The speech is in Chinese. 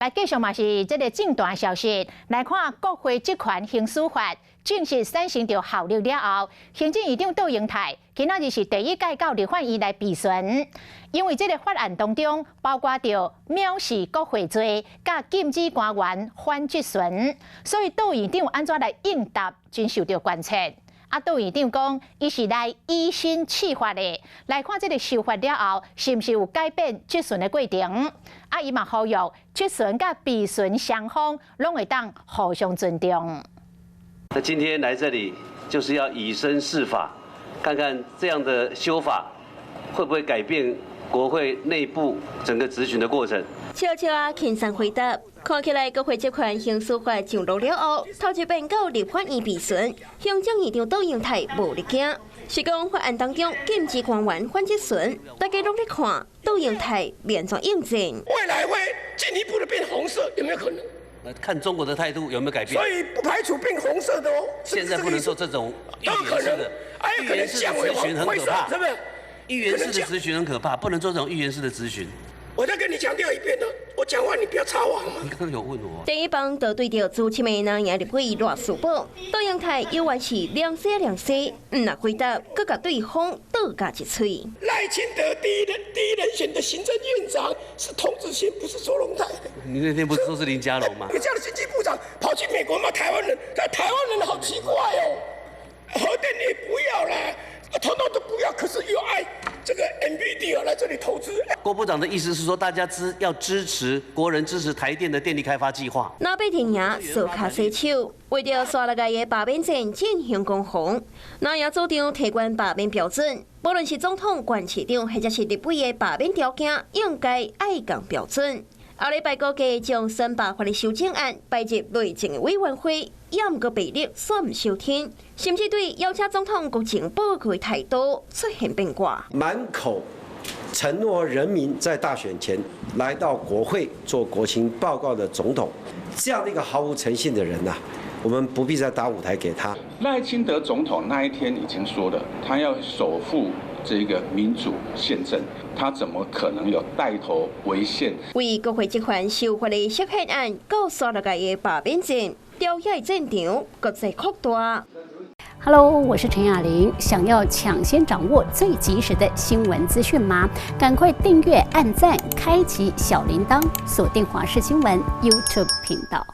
来继续嘛是这个正大消息，来看国会职权行使法正式产生着效力了后，行政院长杜英泰今仔日是第一届到立法院来备询，因为这个法案当中包括着藐视国会罪，甲禁止官员反质询，所以杜院长安怎来应答，真受到关切。杜院长讲，伊是来以身试法的，来看这个修法了后，是不是有改变质询的过程？伊嘛呼吁质询甲备询双方拢会当互相尊重。那今天来这里就是要以身试法，看看这样的修法会不会改变国会内部整个质询的过程。悄悄啊，轻松回答。看起来国会职权行使法上路了后，头一遍到立法院备询，行政院长杜英泰无力惊，是讲法案当中禁止官员反质询，大家拢在看杜英泰面状应战。未来会进一步的变红色，有没有可能？看中国的态度有没有改变？所以不排除变红色的哦。现在不能做这种预言式的，预言式的质询很可怕，是不是？预言式的质询很可怕，不能做这种预言式的质询。我再跟你强调一遍呢，我讲话你不要插话好吗？你刚刚有问我。第一棒得对着朱启明南亚立委赖书宝，杜英泰有完是两西，唔那回答，搁甲对方倒加一喙。赖清德第一人选的行政院长是童子贤，不是周龙泰的。你那天不是说是林佳龙吗？你这样的经济部长跑去美国骂台湾人，台湾人好奇怪哦。核电也不要啦，统统都不要，可是又爱这个 NVIDIA 来这里投资。郭部长的意思是说，大家要支持国人支持台电的电力开发计划。那被天爷手卡洗手，为着刷了个的罢免战进行攻防，那也主张提高罢免标准，无论是总统、县市长或者是立委的罢免条件，应该爱共标准。后礼拜估计将选罢法的修正案摆入内政委员会，也毋过被力选唔收听，甚至对邀请总统国情报告的态度出现变卦。满口承诺人民在大选前来到国会做国情报告的总统，这样的一个毫无诚信的人呐，我们不必再打舞台给他。赖清德总统那一天已经说了，他要守护这个民主宪政，他怎么可能有带头违宪？为国会职权修法的修宪案，告刷了个的罢免战，挑起战场各在扩大。Hello， 我是陈雅玲。想要抢先掌握最及时的新闻资讯吗？赶快订阅、按赞、开启小铃铛，锁定华视新闻 YouTube 频道。